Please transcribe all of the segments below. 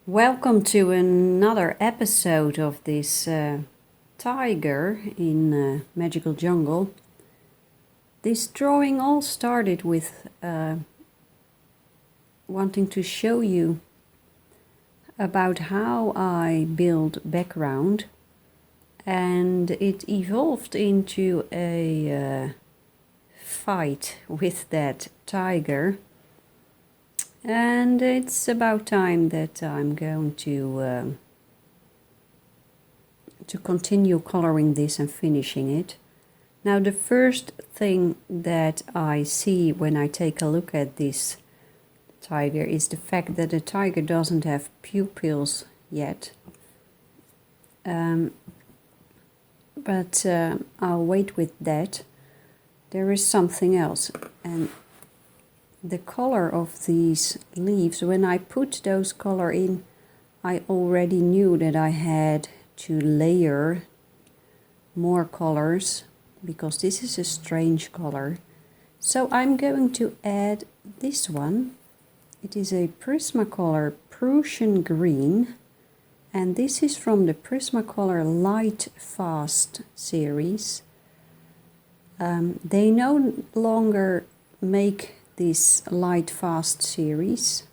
Welcome to another episode of this tiger in Magical Jungle. This drawing all started with wanting to show you about how I build background, and it evolved into a fight with that tiger. And it's about time that I'm going to continue coloring this and finishing it. Now, the first thing that I see when I take a look at this tiger is the fact that the tiger doesn't have pupils yet. But I'll wait with that. There is something else, and the color of these leaves, when I put those color in, I already knew that I had to layer more colors because this is a strange color. So I'm going to add this one. It is a Prismacolor Prussian Green, and this is from the Prismacolor Light Fast series. They no longer make this Light Fast series,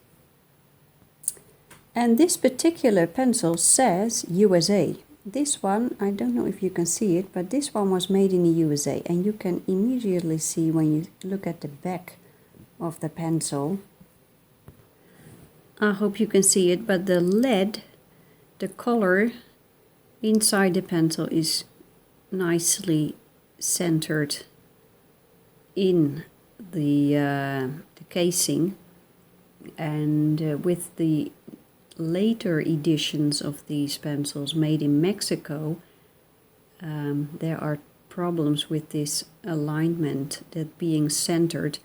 and this particular pencil says USA. This one, I don't know if you can see it, but this one was made in the USA, and you can immediately see when you look at the back of the pencil. I hope you can see it, but the lead, the color inside the pencil is nicely centered in the casing, and with the later editions of these pencils made in Mexico, there are problems with this alignment, that being centered,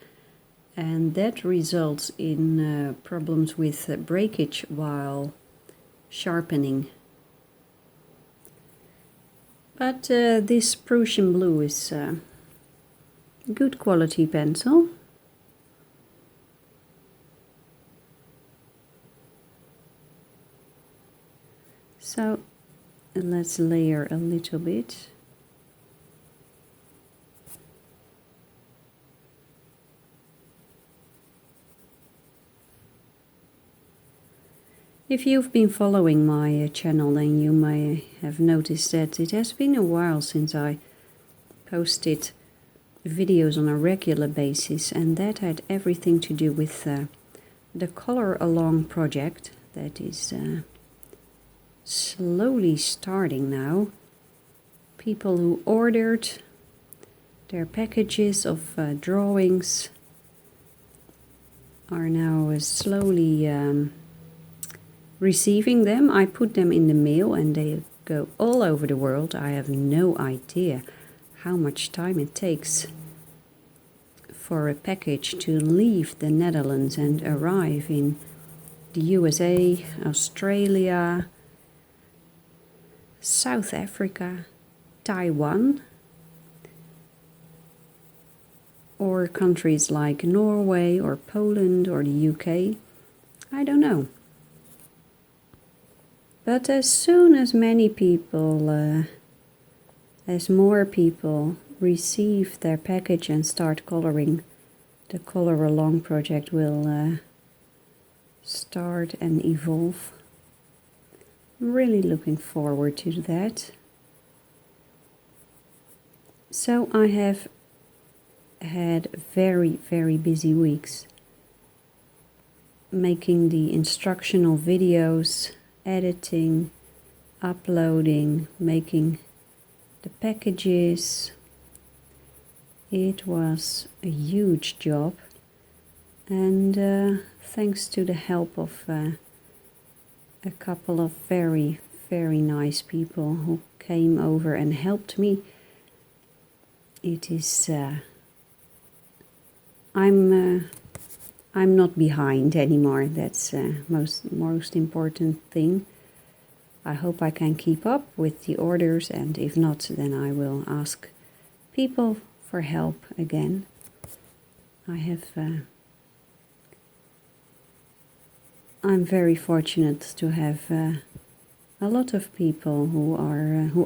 and that results in problems with breakage while sharpening. But this Prussian blue is good quality pencil. So let's layer a little bit. If you've been following my channel, then you may have noticed that it has been a while since I posted videos on a regular basis, and that had everything to do with the Color Along project that is slowly starting now. People who ordered their packages of drawings are now slowly receiving them. I put them in the mail and they go all over the world. I have no idea how much time it takes for a package to leave the Netherlands and arrive in the USA, Australia, South Africa, Taiwan, or countries like Norway or Poland or the UK. I don't know. But as soon as as more people receive their package and start coloring, the Color Along project will start and evolve. I'm really looking forward to that. So I have had very, very busy weeks making the instructional videos, editing, uploading, making the packages. It was a huge job, and thanks to the help of a couple of very, very nice people who came over and helped me, it is I'm not behind anymore. That's most important thing. I hope I can keep up with the orders, and if not, then I will ask people for help again. I'm very fortunate to have a lot of people who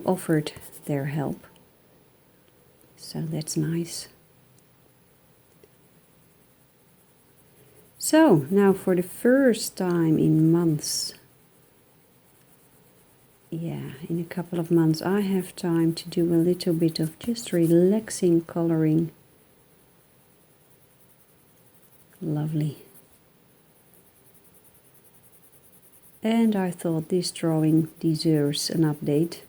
offered their help. So that's nice. So now for the first time in months, yeah, in a couple of months, I have time to do a little bit of just relaxing coloring. Lovely. And I thought this drawing deserves an update.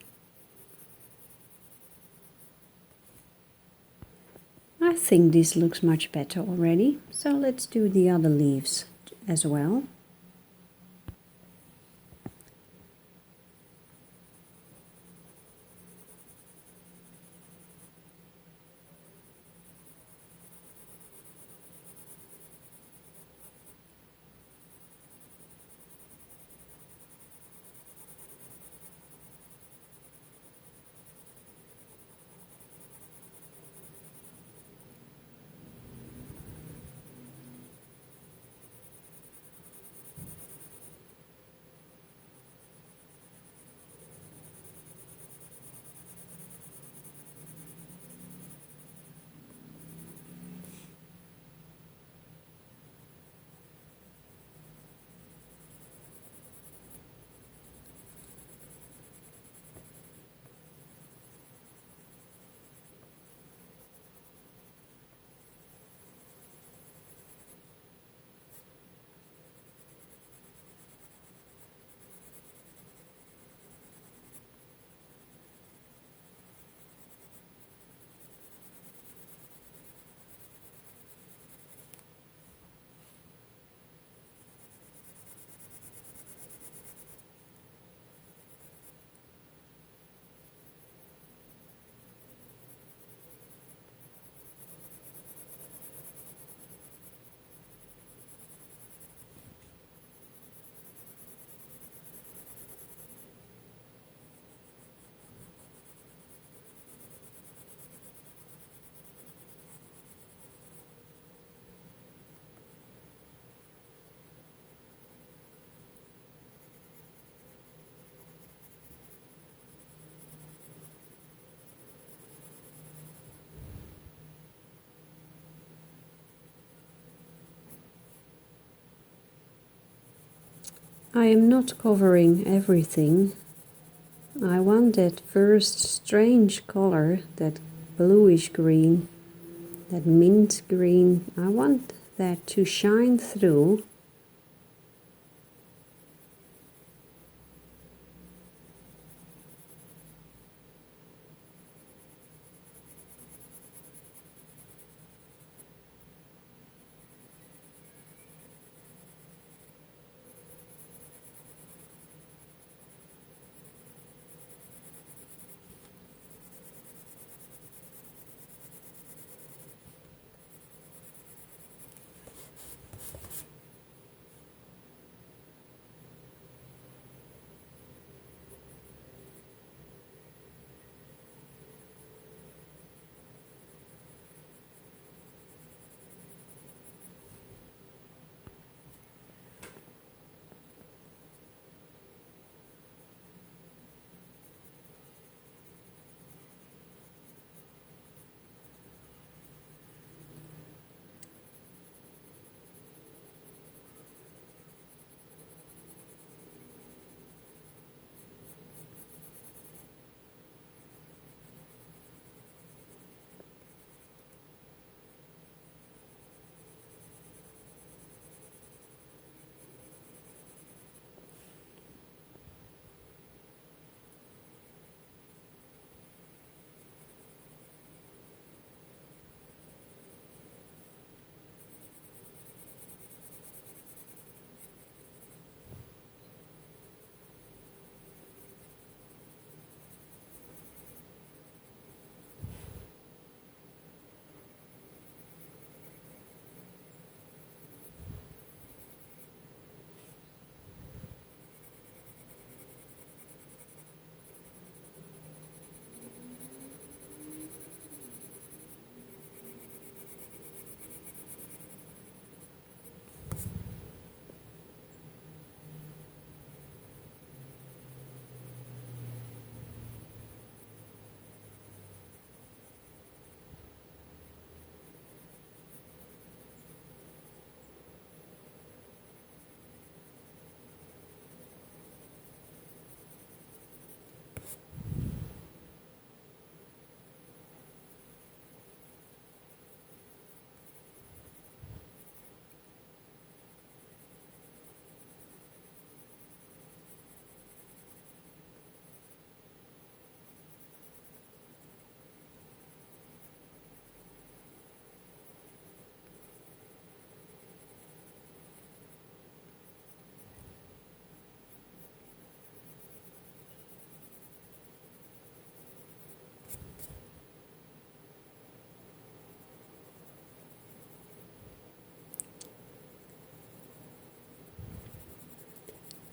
I think this looks much better already, so let's do the other leaves as well. I am not covering everything. I want that first strange color, that bluish green, that mint green, I want that to shine through.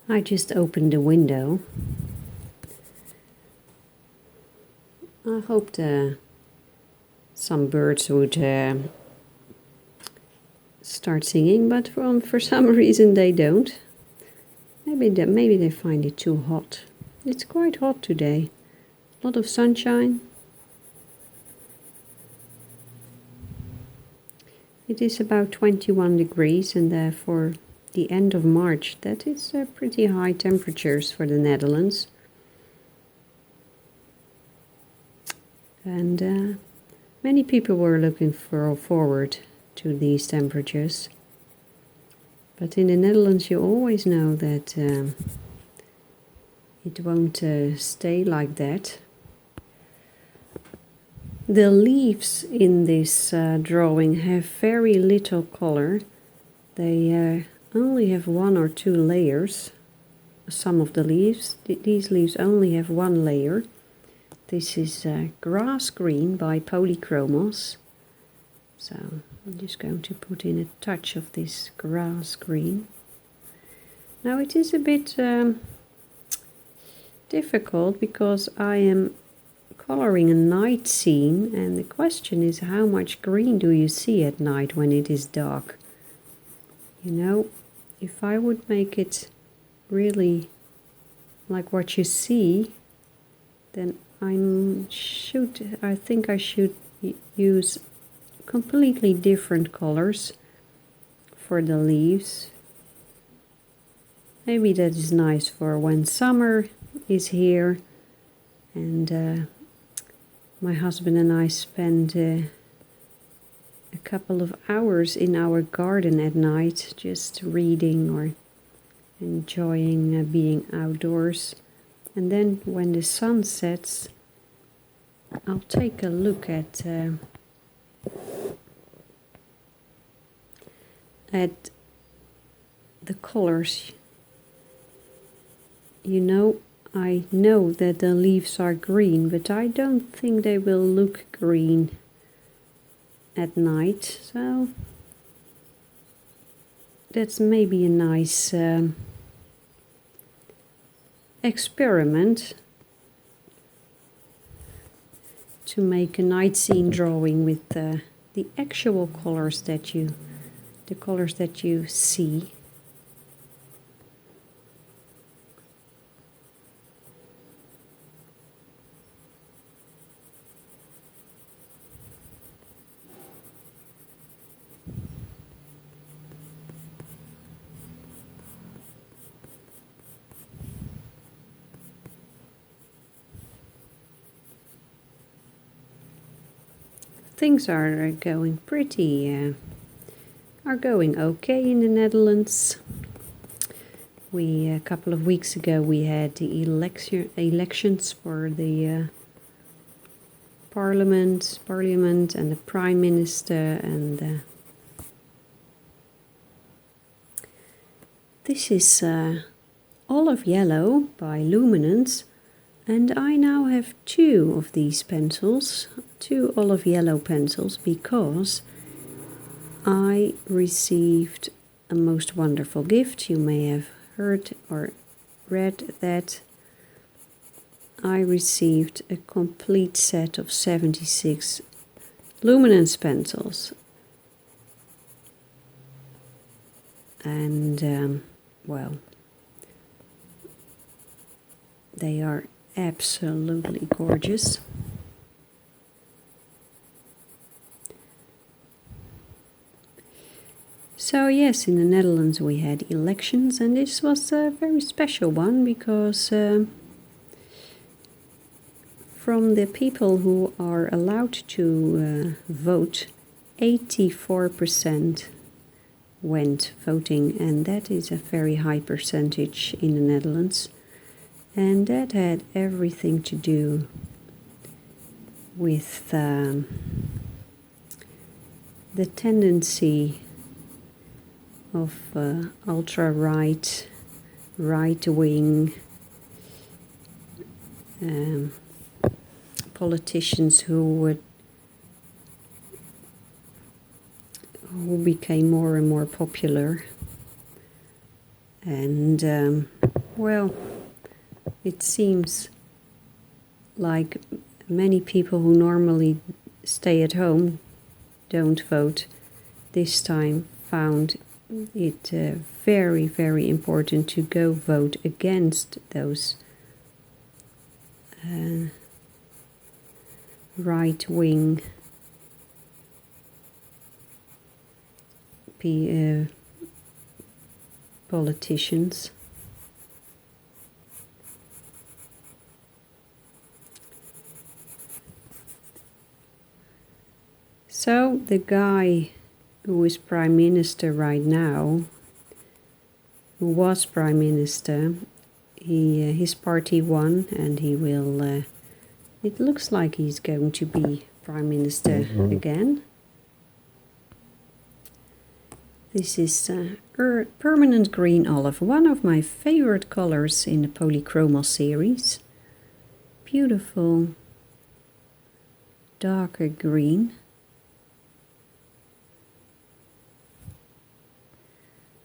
I just opened the window. I hoped some birds would start singing, but for some reason they don't. Maybe they find it too hot. It's quite hot today. A lot of sunshine. It is about 21 degrees, and for the end of March, that is pretty high temperatures for the Netherlands. And many people were looking forward to these temperatures. But in the Netherlands you always know that it won't stay like that. The leaves in this drawing have very little color. They only have 1 or 2 layers. Some of the leaves. These leaves only have 1 layer. This is grass green by Polychromos. So I'm just going to put in a touch of this grass green. Now it is a bit difficult because I am coloring a night scene, and the question is, how much green do you see at night when it is dark? You know, if I would make it really like what you see, then I think I should use completely different colors for the leaves. Maybe that is nice for when summer is here and my husband and I spend a couple of hours in our garden at night, just reading or enjoying being outdoors. And then when the sun sets, I'll take a look at the colors. You know, I know that the leaves are green, but I don't think they will look green at night. So that's maybe a nice experiment to make a night scene drawing with the actual colors that you see. Things are going okay in the Netherlands. A couple of weeks ago we had the elections for the parliament and the prime minister, and this is Olive Yellow by Luminance, and I now have 2 of these pencils, 2 olive yellow pencils, because I received a most wonderful gift. You may have heard or read that I received a complete set of 76 Luminance pencils. And well, they are absolutely gorgeous. So yes, in the Netherlands we had elections, and this was a very special one because from the people who are allowed to vote, 84% went voting, and that is a very high percentage in the Netherlands. And that had everything to do with the tendency of ultra-right, right-wing politicians who became more and more popular. And Well, it seems like many people who normally stay at home, don't vote, this time found it very, very important to go vote against those right-wing politicians. So the guy who is Prime Minister right now, who was Prime Minister, his party won, and he will, it looks like he's going to be Prime Minister again. This is permanent green olive, one of my favorite colors in the polychromal series. Beautiful darker green.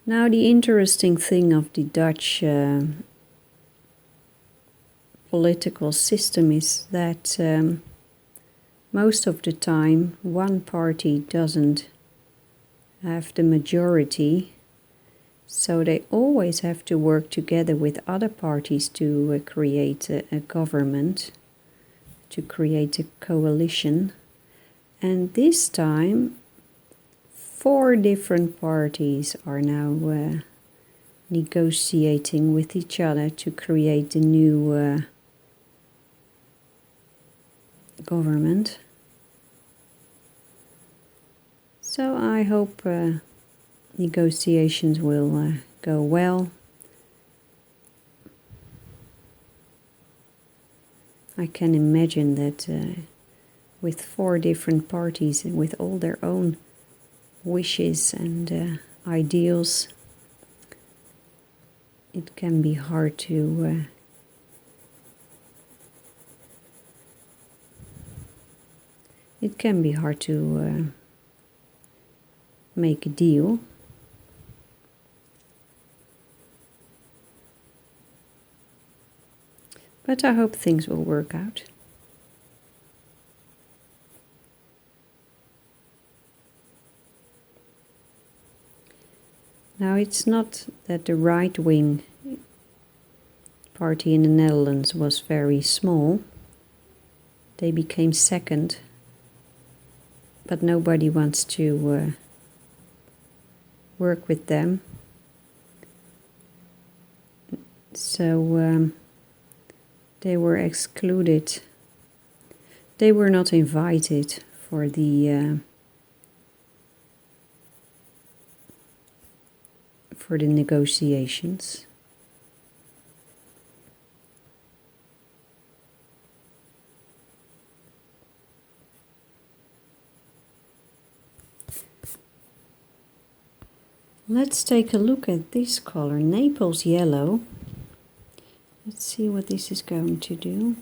Now the interesting thing of the Dutch political system is that most of the time one party doesn't have the majority, so they always have to work together with other parties to create a government, to create a coalition. And this time 4 different parties are now negotiating with each other to create a new government. So I hope negotiations will go well. I can imagine that with 4 different parties and with all their own wishes and ideals, it can be hard to make a deal. But I hope things will work out. Now, it's not that the right-wing party in the Netherlands was very small. They became second, but nobody wants to work with them. So they were excluded. They were not invited for the negotiations. Let's take a look at this color, Naples yellow. Let's see what this is going to do.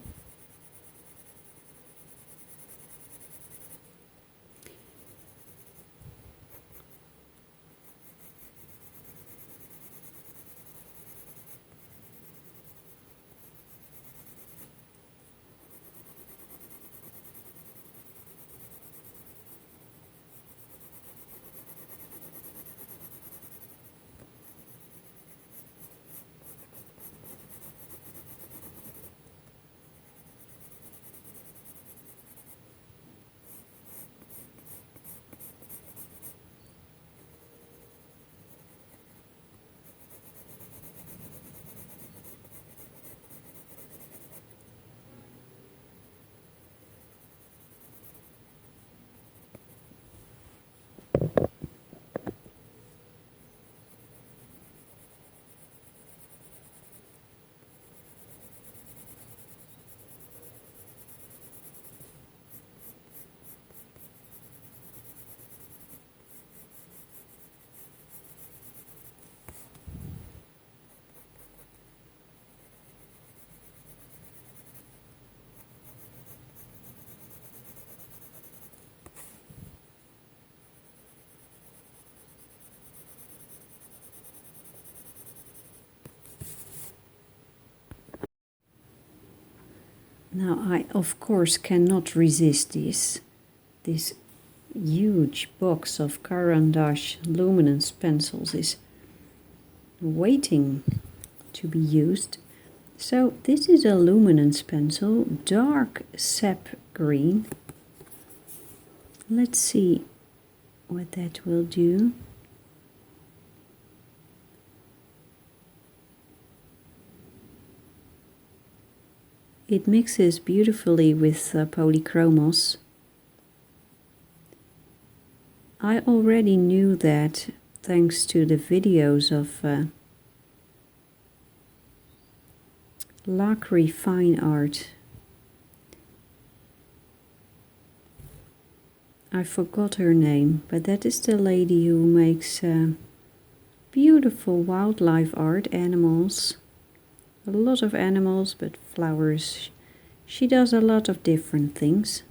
Now I of course cannot resist this huge box of Caran Luminance pencils is waiting to be used. So this is a Luminance pencil, dark sap green. Let's see what that will do. It mixes beautifully with polychromos. I already knew that thanks to the videos of Lacry Fine Art. I forgot her name, but that is the lady who makes beautiful wildlife art, animals. A lot of animals, but flowers. She does a lot of different things.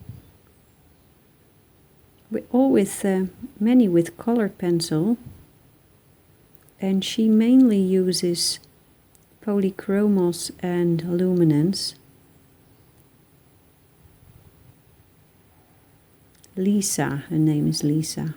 Many with colored pencil. And she mainly uses polychromos and luminance. Lisa, her name is Lisa.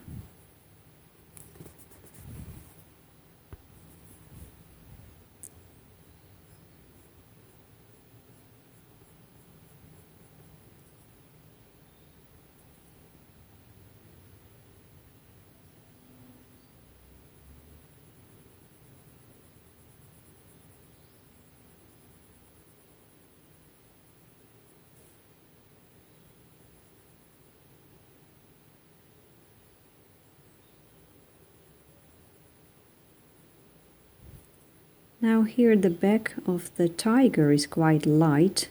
Now here the back of the tiger is quite light,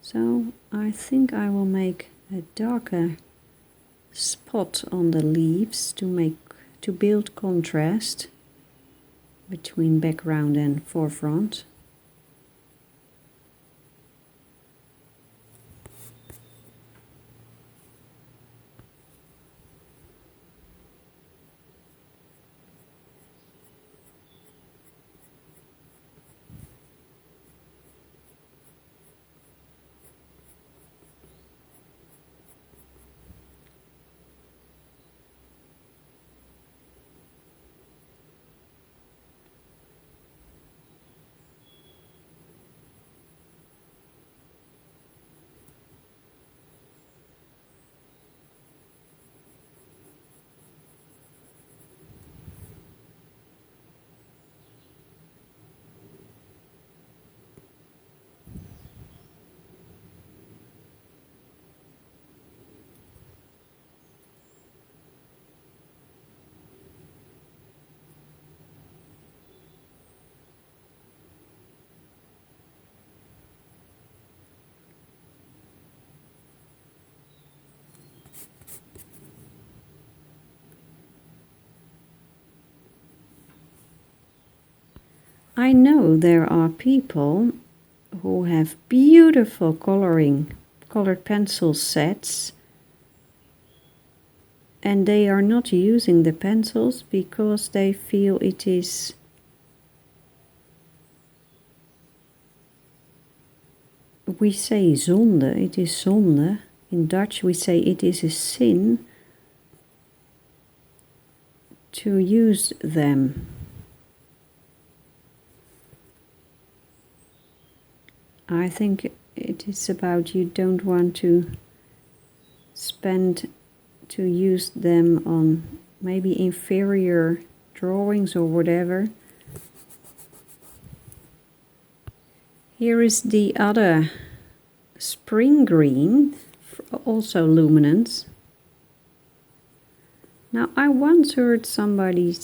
so I think I will make a darker spot on the leaves to build contrast between background and foreground. I know there are people who have beautiful colored pencil sets, and they are not using the pencils because they feel it is we say zonde, it is zonde. In Dutch we say it is a sin to use them. I think it is about you don't want to use them on maybe inferior drawings or whatever. Here is the other spring green, also luminance. Now I once heard somebody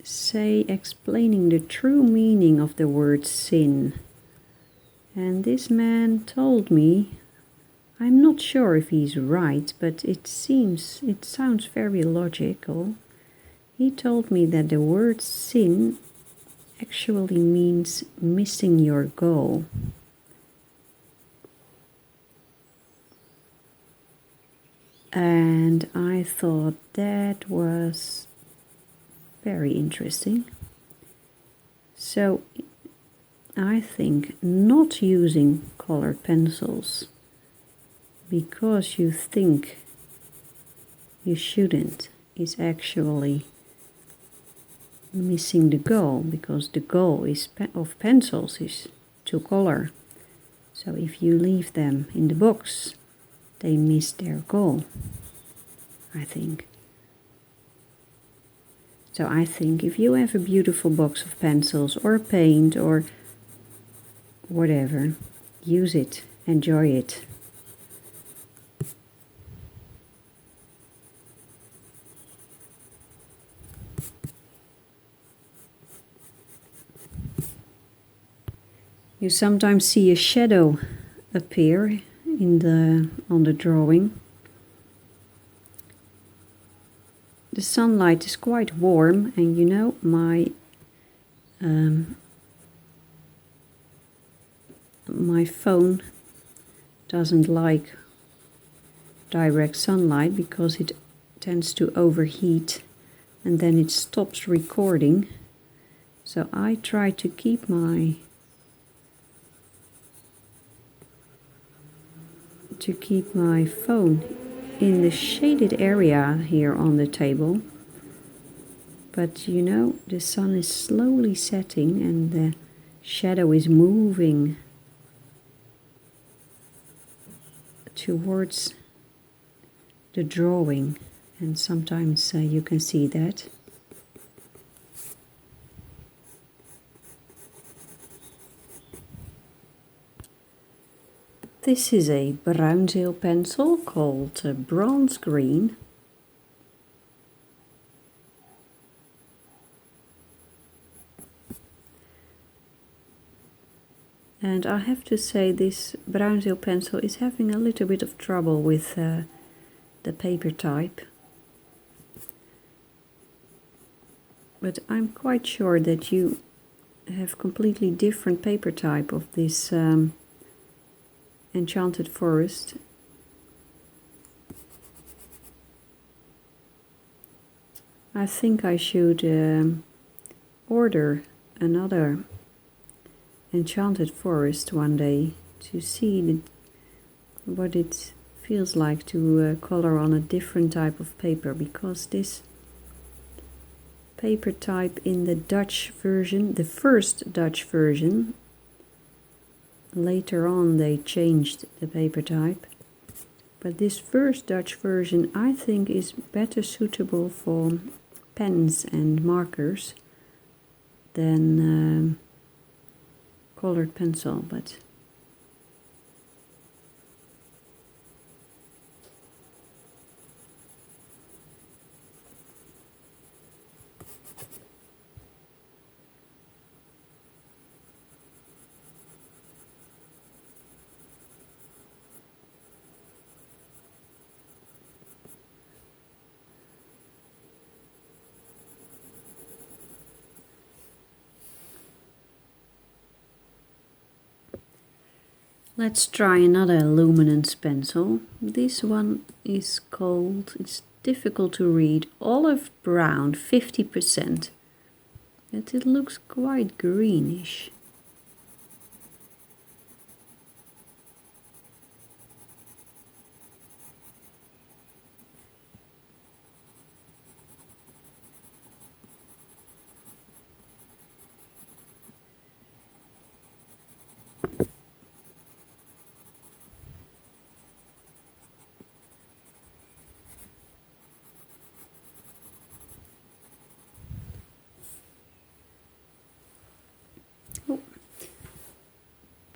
say explaining the true meaning of the word sin. And this man told me, I'm not sure if he's right, but it sounds very logical. He told me that the word sin actually means missing your goal. And I thought that was very interesting. So I think not using colored pencils because you think you shouldn't is actually missing the goal, because the goal is of pencils is to color. So if you leave them in the box, they miss their goal, I think. So I think if you have a beautiful box of pencils or paint or whatever, use it, enjoy it. You sometimes see a shadow appear on the drawing. The sunlight is quite warm, and you know my phone doesn't like direct sunlight because it tends to overheat and then it stops recording. So I try to keep my phone in the shaded area here on the table. But you know, the sun is slowly setting and the shadow is moving towards the drawing, and sometimes you can see that. This is a Bruinzeel pencil called Bronze Green. And I have to say this Bruinzeel pencil is having a little bit of trouble with the paper type. But I'm quite sure that you have completely different paper type of this Enchanted Forest. I think I should order another Enchanted Forest one day to see what it feels like to color on a different type of paper, because this paper type in the Dutch version, the first Dutch version, later on they changed the paper type, but this first Dutch version I think is better suitable for pens and markers than colored pencil. But let's try another Luminance pencil. This one is called, it's difficult to read, Olive Brown 50%. But it looks quite greenish.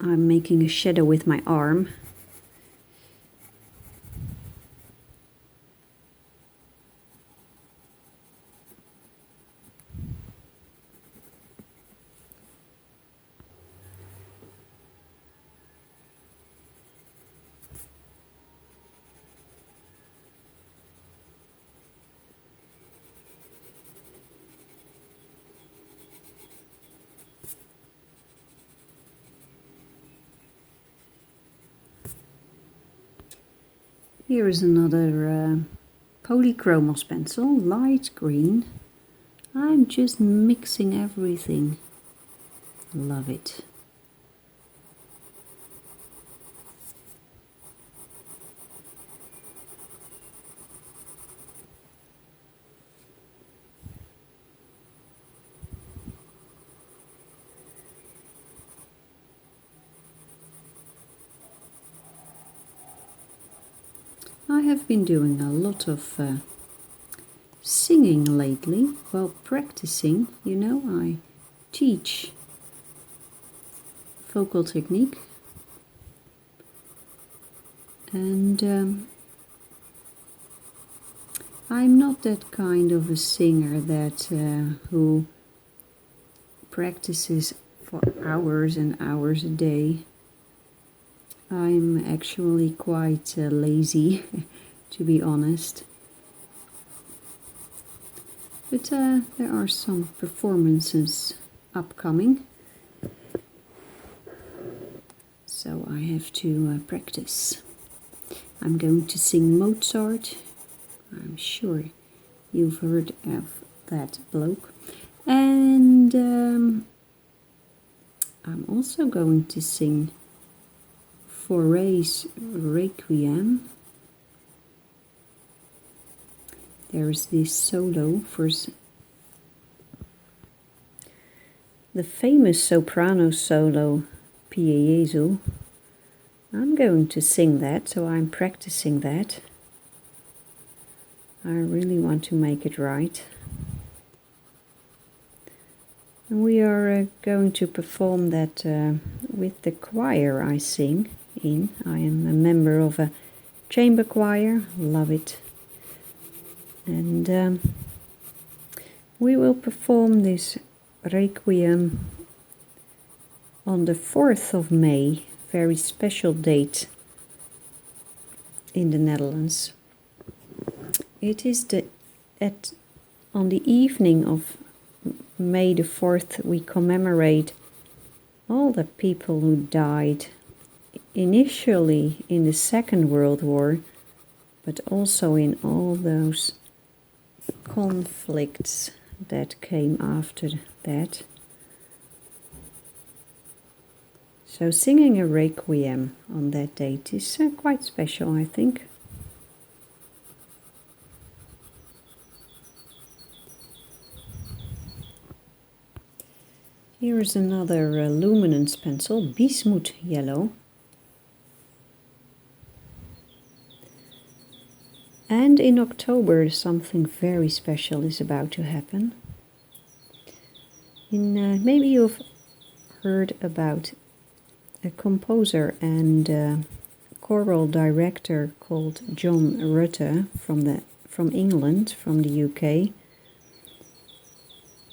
I'm making a shadow with my arm. Here is another polychromos pencil, light green. I'm just mixing everything. Love it. I have been doing a lot of singing lately, well, practicing, you know, I teach vocal technique, and I'm not that kind of a singer that who practices for hours and hours a day. I'm actually quite lazy, to be honest. But there are some performances upcoming, so I have to practice. I'm going to sing Mozart. I'm sure you've heard of that bloke. And I'm also going to sing Fauré's Requiem. There's this solo for the famous soprano solo, Pie Jesu. I'm going to sing that, so I'm practicing that. I really want to make it right. And we are going to perform that with the choir I sing in. I am a member of a chamber choir, love it. And we will perform this Requiem on the 4th of May, very special date in the Netherlands. It is on the evening of May the 4th we commemorate all the people who died initially in the Second World War, but also in all those conflicts that came after that. So singing a requiem on that date is quite special, I think. Here is another Luminance pencil, Bismuth yellow. And in October something very special is about to happen. Maybe you've heard about a composer and choral director called John Rutte from England, from the UK.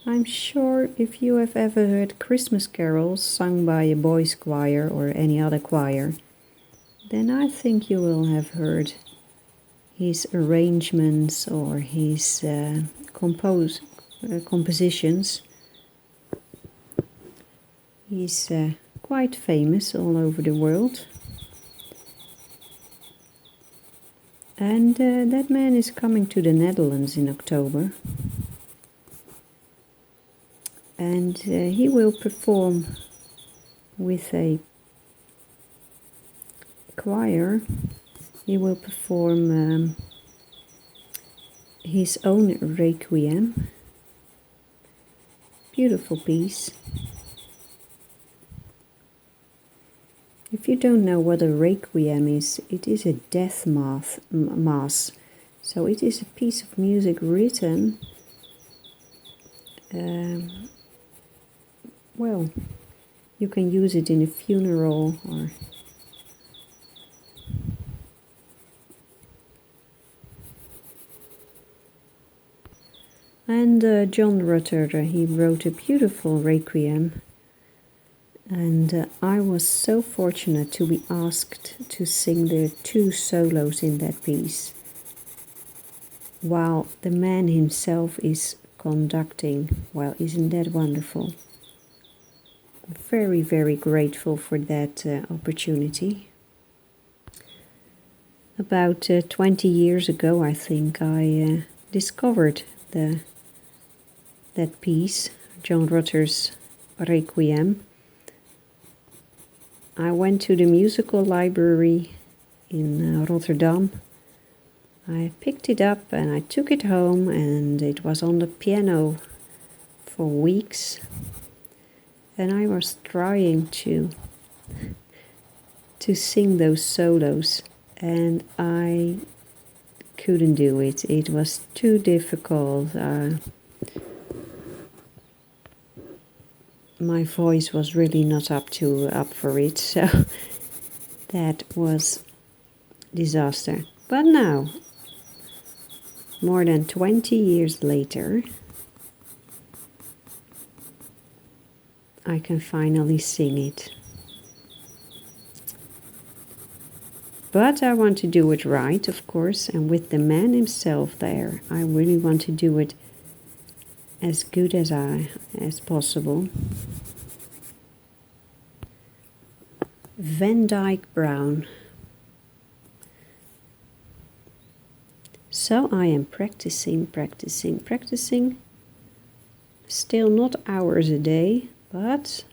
I'm sure if you have ever heard Christmas carols sung by a boys' choir or any other choir, then I think you will have heard his arrangements or his compositions. He's quite famous all over the world. And that man is coming to the Netherlands in October. And he will perform with a choir. He will perform his own Requiem. Beautiful piece. If you don't know what a Requiem is, it is a death mass. So it is a piece of music written, well, you can use it in a funeral or and John Rutter, he wrote a beautiful Requiem. And I was so fortunate to be asked to sing the 2 solos in that piece, while the man himself is conducting. Well, isn't that wonderful? Very, very grateful for that opportunity. About 20 years ago, I think, I discovered that piece, John Rutter's Requiem. I went to the musical library in Rotterdam. I picked it up and I took it home, and it was on the piano for weeks. And I was trying to sing those solos, and I couldn't do it. It was too difficult. My voice was really not up for it, so that was disaster. But now, more than 20 years later, I can finally sing it. But I want to do it right, of course, and with the man himself there, I really want to do it as good as possible. Van Dyke Brown. So I am practicing. Still not hours a day, but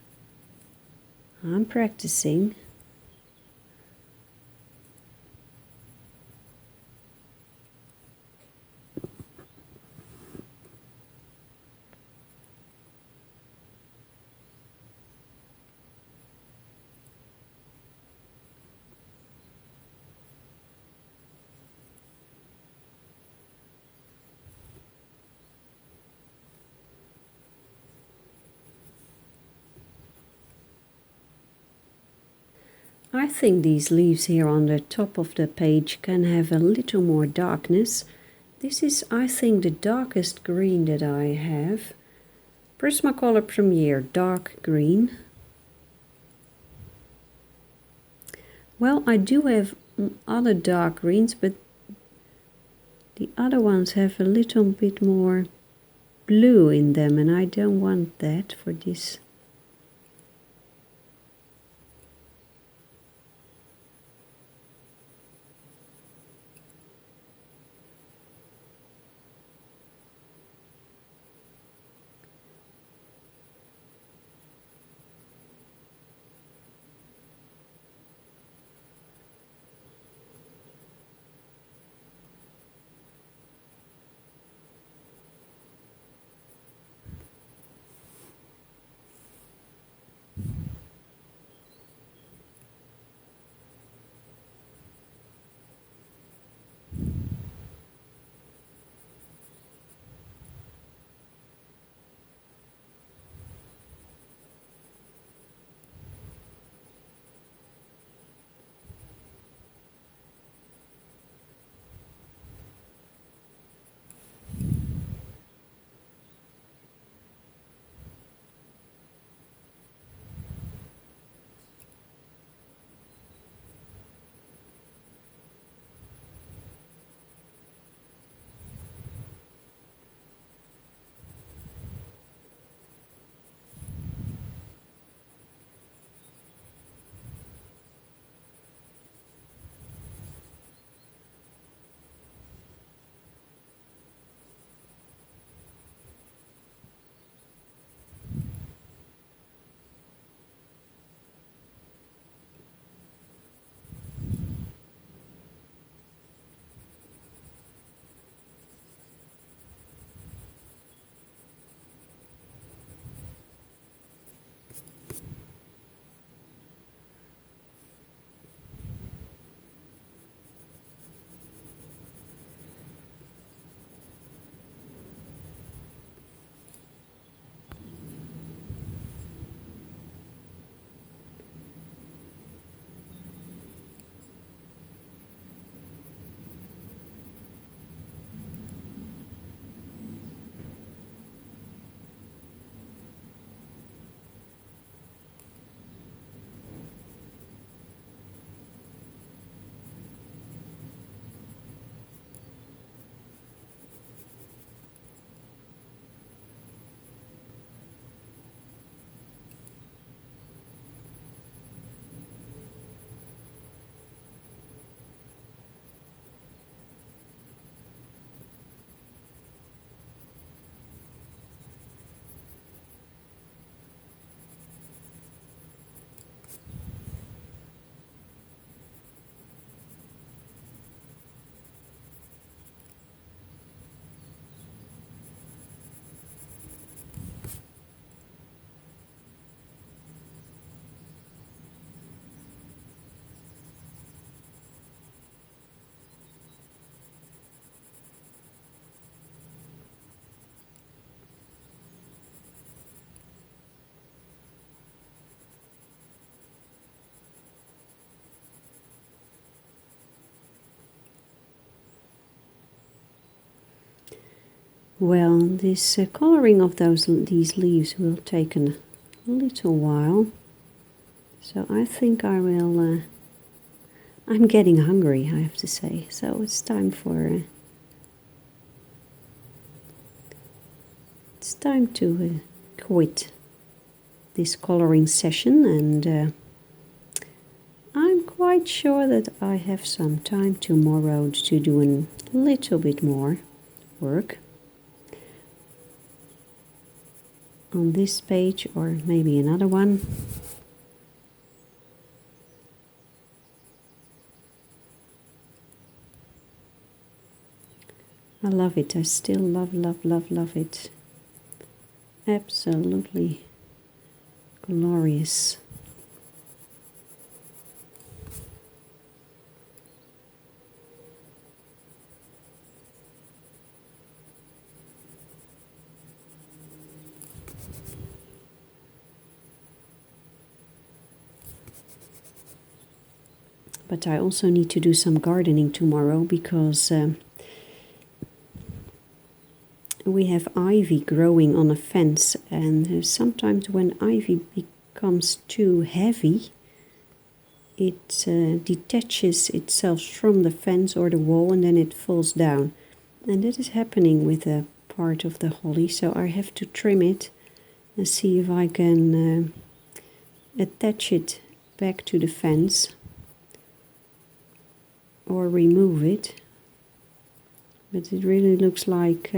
I'm practicing. I think these leaves here on the top of the page can have a little more darkness. This is, I think, the darkest green that I have. Prismacolor Premier dark green. Well, I do have other dark greens, but the other ones have a little bit more blue in them, and I don't want that for this. Well, this coloring of these leaves will take a little while. So I think I will... I'm getting hungry, I have to say. So it's time for... it's time to quit this coloring session, and I'm quite sure that I have some time tomorrow to do a little bit more work on this page, or maybe another one. I love it. I still love it. Absolutely glorious. But I also need to do some gardening tomorrow, because we have ivy growing on a fence, and sometimes when ivy becomes too heavy, it detaches itself from the fence or the wall, and then it falls down. And that is happening with a part of the holly, so I have to trim it and see if I can attach it back to the fence or remove it. But it really looks like,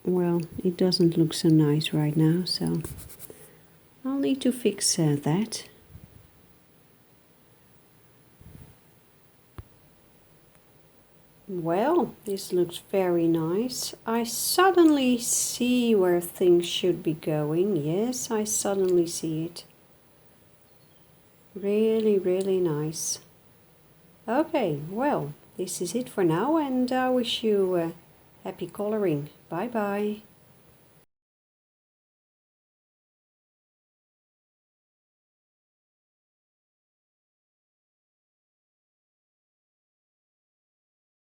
well, it doesn't look so nice right now, so I'll need to fix that. Well, this looks very nice. I suddenly see where things should be going. Yes, I suddenly see it. Really nice. Okay, well, this is it for now, and I wish you happy coloring. Bye bye.